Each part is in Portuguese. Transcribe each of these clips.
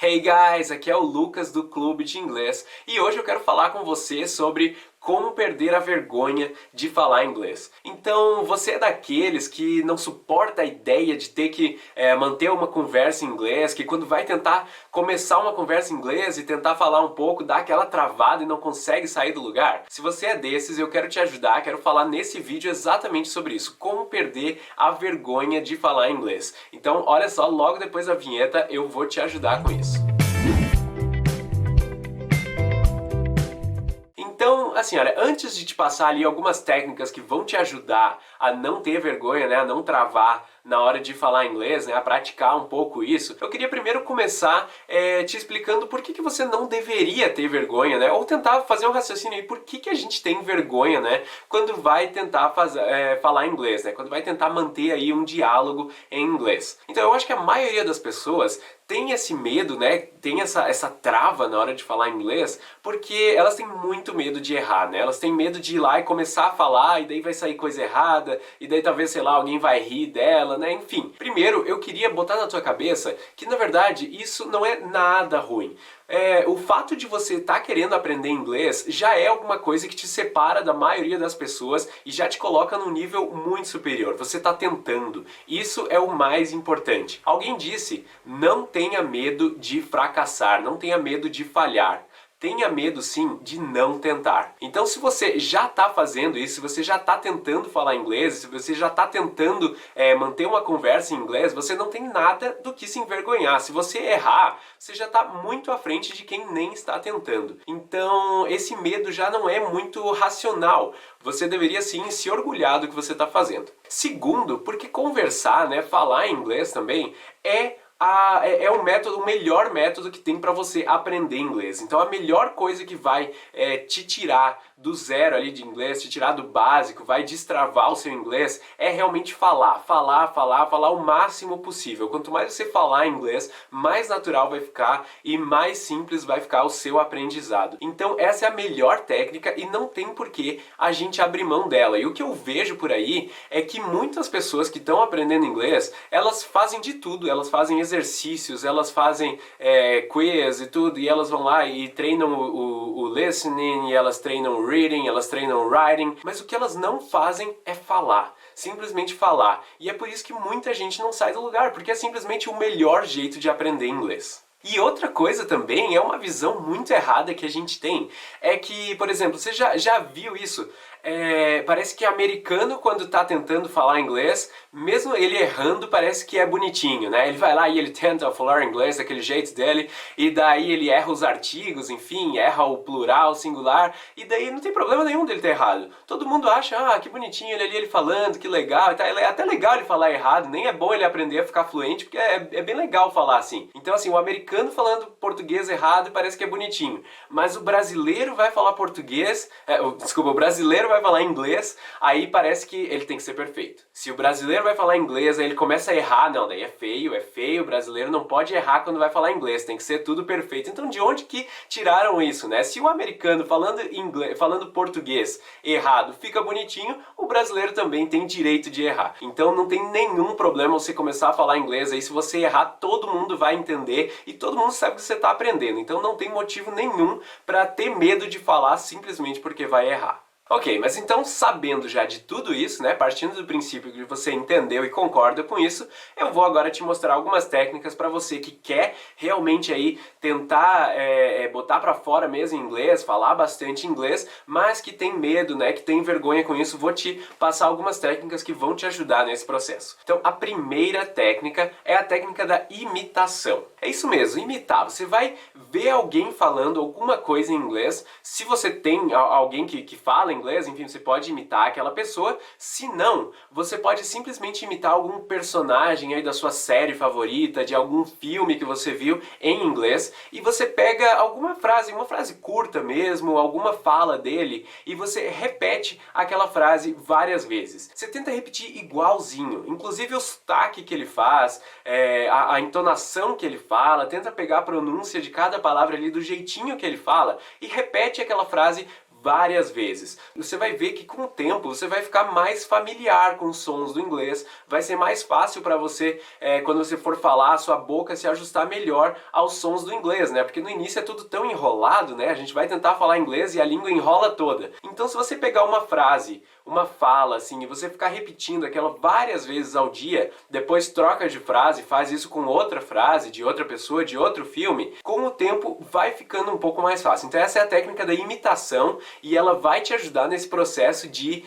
Hey guys, aqui é o Lucas do Clube de Inglês e hoje eu quero falar com você sobre como perder a vergonha de falar inglês. Então, você é daqueles que não suporta a ideia de ter que manter uma conversa em inglês, que quando vai tentar começar uma conversa em inglês e tentar falar um pouco, dá aquela travada e não consegue sair do lugar? Se você é desses, eu quero te ajudar, quero falar nesse vídeo exatamente sobre isso, como perder a vergonha de falar inglês. Então, olha só, logo depois da vinheta eu vou te ajudar com isso. Então, assim, olha, antes de te passar ali algumas técnicas que vão te ajudar a não ter vergonha, né, a não travar na hora de falar inglês, né, a praticar um pouco isso, eu queria primeiro começar te explicando por que você não deveria ter vergonha, né, ou tentar fazer um raciocínio aí, por que a gente tem vergonha, né, quando vai tentar falar inglês, né, quando vai tentar manter aí um diálogo em inglês. Então, eu acho que a maioria das pessoas tem esse medo, né, tem essa trava na hora de falar inglês, porque elas têm muito medo de errar, né, elas têm medo de ir lá e começar a falar, e daí vai sair coisa errada, e daí talvez, sei lá, alguém vai rir dela, né, enfim. Primeiro, eu queria botar na tua cabeça que, na verdade, isso não é nada ruim. O fato de você estar querendo aprender inglês já é alguma coisa que te separa da maioria das pessoas e já te coloca num nível muito superior. Você está tentando. Isso é o mais importante. Alguém disse, não tenha medo de fracassar, não tenha medo de falhar. Tenha medo sim de não tentar. Então se você já está fazendo isso, se você já está tentando falar inglês, se você já está tentando manter uma conversa em inglês, você não tem nada do que se envergonhar. Se você errar, você já está muito à frente de quem nem está tentando. Então esse medo já não é muito racional. Você deveria sim se orgulhar do que você está fazendo. Segundo, porque conversar, né, falar inglês também é o melhor método que tem para você aprender inglês. Então a melhor coisa que vai te tirar do zero ali de inglês, te tirar do básico, vai destravar o seu inglês, é realmente falar o máximo possível. Quanto mais você falar inglês, mais natural vai ficar e mais simples vai ficar o seu aprendizado. Então essa é a melhor técnica e não tem por que a gente abrir mão dela. E o que eu vejo por aí é que muitas pessoas que estão aprendendo inglês, elas fazem de tudo, elas fazem exercícios, elas fazem quiz e tudo, e elas vão lá e treinam o listening, e elas treinam o reading, elas treinam o writing, mas o que elas não fazem é falar. Simplesmente falar. E é por isso que muita gente não sai do lugar, porque é simplesmente o melhor jeito de aprender inglês. E outra coisa também é uma visão muito errada que a gente tem, é que, por exemplo, você já viu isso? Parece que americano, quando está tentando falar inglês, mesmo ele errando, parece que é bonitinho, né? Ele vai lá e ele tenta falar inglês daquele jeito dele, e daí ele erra os artigos, enfim, erra o plural, o singular, e daí não tem problema nenhum dele ter errado. Todo mundo acha, que bonitinho ele ali, ele falando, que legal, e tá, é até legal ele falar errado, nem é bom ele aprender a ficar fluente, porque é bem legal falar assim. Então assim, o americano falando português errado parece que é bonitinho, mas o brasileiro vai falar português, o brasileiro vai falar inglês, aí parece que ele tem que ser perfeito. Se o brasileiro vai falar inglês, aí ele começa a errar, não, daí é feio, o brasileiro não pode errar quando vai falar inglês, tem que ser tudo perfeito. Então de onde que tiraram isso, né? Se o americano falando português errado fica bonitinho, o brasileiro também tem direito de errar. Então não tem nenhum problema você começar a falar inglês, aí se você errar, todo mundo vai entender e todo mundo sabe que você está aprendendo. Então não tem motivo nenhum para ter medo de falar simplesmente porque vai errar. Ok, mas então sabendo já de tudo isso, né, partindo do princípio que você entendeu e concorda com isso, eu vou agora te mostrar algumas técnicas para você que quer realmente aí tentar botar para fora mesmo em inglês, falar bastante inglês, mas que tem medo, né, que tem vergonha com isso. Vou te passar algumas técnicas que vão te ajudar nesse processo. Então a primeira técnica é a técnica da imitação. É isso mesmo, imitar. Você vai ver alguém falando alguma coisa em inglês, se você tem alguém que fala inglês, enfim, você pode imitar aquela pessoa. Se não, você pode simplesmente imitar algum personagem aí da sua série favorita, de algum filme que você viu em inglês, e você pega alguma frase, uma frase curta mesmo, alguma fala dele, e você repete aquela frase várias vezes. Você tenta repetir igualzinho, inclusive o sotaque que ele faz, a entonação que ele fala, tenta pegar a pronúncia de cada palavra ali do jeitinho que ele fala, e repete aquela frase várias vezes. Você vai ver que com o tempo você vai ficar mais familiar com os sons do inglês, vai ser mais fácil para você, quando você for falar, a sua boca se ajustar melhor aos sons do inglês, né? Porque no início é tudo tão enrolado, né? A gente vai tentar falar inglês e a língua enrola toda. Então se você pegar uma frase, uma fala assim, e você ficar repetindo aquela várias vezes ao dia, depois troca de frase, faz isso com outra frase, de outra pessoa, de outro filme, com o tempo vai ficando um pouco mais fácil. Então essa é a técnica da imitação e ela vai te ajudar nesse processo de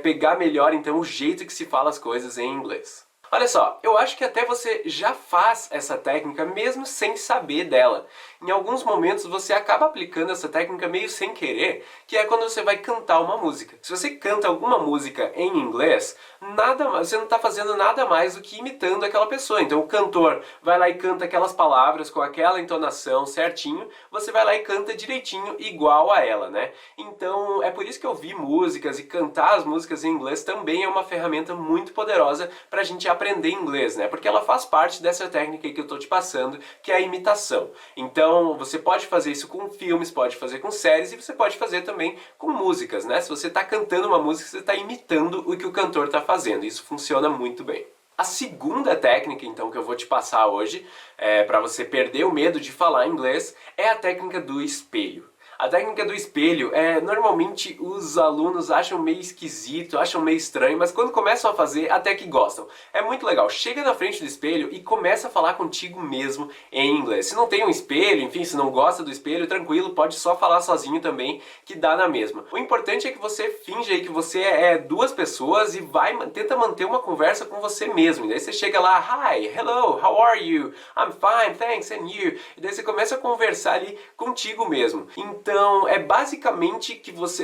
pegar melhor então o jeito que se fala as coisas em inglês. Olha só, eu acho que até você já faz essa técnica mesmo sem saber dela. Em alguns momentos você acaba aplicando essa técnica meio sem querer, que é quando você vai cantar uma música. Se você canta alguma música em inglês, você não está fazendo nada mais do que imitando aquela pessoa. Então o cantor vai lá e canta aquelas palavras com aquela entonação certinho, você vai lá e canta direitinho igual a ela, né? Então é por isso que ouvir músicas e cantar as músicas em inglês também é uma ferramenta muito poderosa para a gente aprender inglês, né? Porque ela faz parte dessa técnica que eu estou te passando, que é a imitação. Então você pode fazer isso com filmes, pode fazer com séries e você pode fazer também com músicas, né? Se você está cantando uma música, você está imitando o que o cantor está fazendo. Isso funciona muito bem. A segunda técnica, então, que eu vou te passar hoje, para você perder o medo de falar inglês, é a técnica do espelho. A técnica do espelho, normalmente os alunos acham meio esquisito, acham meio estranho, mas quando começam a fazer, até que gostam. É muito legal. Chega na frente do espelho e começa a falar contigo mesmo em inglês. Se não tem um espelho, enfim, se não gosta do espelho, tranquilo, pode só falar sozinho também, que dá na mesma. O importante é que você finja aí que você é duas pessoas e tenta manter uma conversa com você mesmo. E daí você chega lá, hi, hello, how are you? I'm fine, thanks, and you? E daí você começa a conversar ali contigo mesmo. Então é basicamente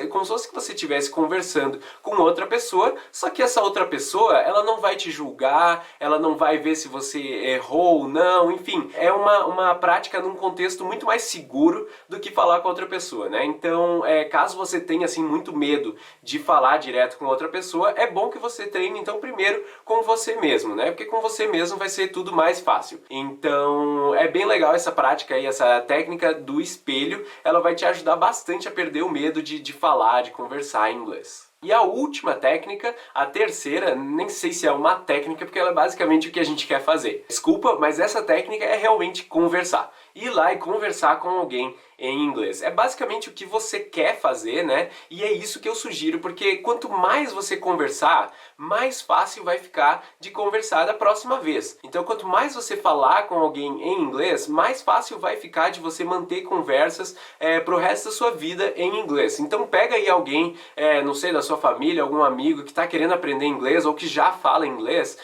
como se fosse que você estivesse conversando com outra pessoa, só que essa outra pessoa, ela não vai te julgar, ela não vai ver se você errou ou não, enfim, é uma prática num contexto muito mais seguro do que falar com outra pessoa, né? Então, caso você tenha assim muito medo de falar direto com outra pessoa, é bom que você treine então primeiro com você mesmo, né? Porque com você mesmo vai ser tudo mais fácil. Então, é bem legal essa prática aí, essa técnica do espelho, ela vai te ajudar bastante a perder o medo de falar, de conversar em inglês. E a última técnica, a terceira, nem sei se é uma técnica, porque ela é basicamente o que a gente quer fazer. Desculpa, mas essa técnica é realmente conversar. Ir lá e conversar com alguém em inglês. É basicamente o que você quer fazer, né? E é isso que eu sugiro, porque quanto mais você conversar, mais fácil vai ficar de conversar da próxima vez. Então, quanto mais você falar com alguém em inglês, mais fácil vai ficar de você manter conversas pro resto da sua vida em inglês. Então, pega aí alguém, não sei, da sua família, algum amigo que está querendo aprender inglês ou que já fala inglês.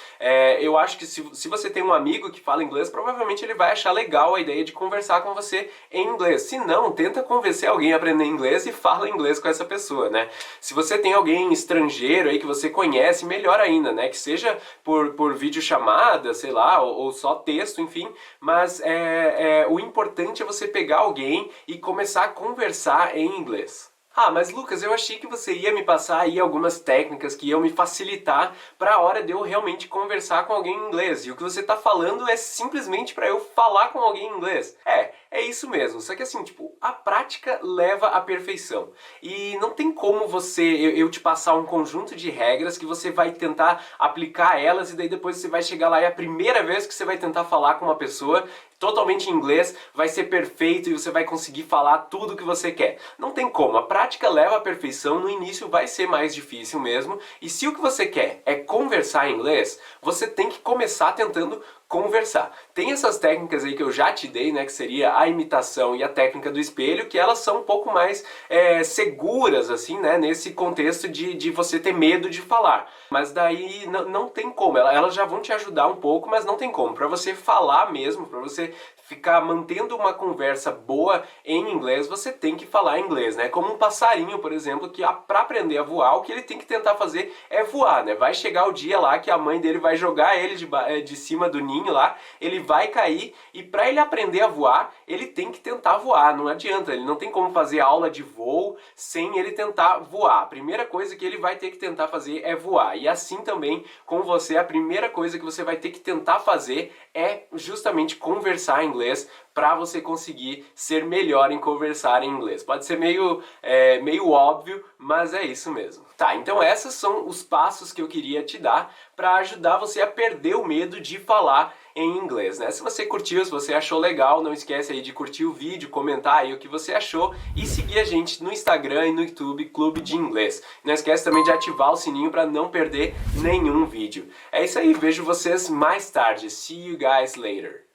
Eu acho que se você tem um amigo que fala inglês, provavelmente ele vai achar legal a ideia de conversar com você em inglês. Se não, tenta convencer alguém a aprender inglês e fala inglês com essa pessoa, né? Se você tem alguém estrangeiro aí que você conhece, melhor ainda, né? Que seja por videochamada, sei lá, ou só texto, enfim. Mas o importante é você pegar alguém e começar a conversar em inglês. Ah, mas Lucas, eu achei que você ia me passar aí algumas técnicas que iam me facilitar para a hora de eu realmente conversar com alguém em inglês. E o que você está falando é simplesmente para eu falar com alguém em inglês. É isso mesmo. Só que assim, tipo, a prática leva à perfeição. E não tem como eu te passar um conjunto de regras que você vai tentar aplicar elas e daí depois você vai chegar lá e a primeira vez que você vai tentar falar com uma pessoa totalmente em inglês, vai ser perfeito e você vai conseguir falar tudo o que você quer. Não tem como, a prática leva à perfeição, no início vai ser mais difícil mesmo, e se o que você quer é conversar em inglês, você tem que começar tentando conversar. Tem essas técnicas aí que eu já te dei, né, que seria a imitação e a técnica do espelho, que elas são um pouco mais seguras, assim, né, nesse contexto de você ter medo de falar. Mas daí não tem como, elas já vão te ajudar um pouco, mas não tem como. Para você falar mesmo, para você ficar mantendo uma conversa boa em inglês, você tem que falar inglês, né? Como um passarinho, por exemplo, que para aprender a voar, o que ele tem que tentar fazer é voar, né? Vai chegar o dia lá que a mãe dele vai jogar ele de cima do ninho lá, ele vai cair e para ele aprender a voar, ele tem que tentar voar, não adianta, ele não tem como fazer aula de voo sem ele tentar voar. A primeira coisa que ele vai ter que tentar fazer é voar. E assim também com você, a primeira coisa que você vai ter que tentar fazer é justamente conversar em inglês inglês para você conseguir ser melhor em conversar em inglês. Pode ser meio óbvio, mas é isso mesmo. Tá, então esses são os passos que eu queria te dar para ajudar você a perder o medo de falar em inglês, né? Se você curtiu, se você achou legal, não esquece aí de curtir o vídeo, comentar aí o que você achou e seguir a gente no Instagram e no YouTube, Clube de Inglês. Não esquece também de ativar o sininho para não perder nenhum vídeo. É isso aí, vejo vocês mais tarde. See you guys later.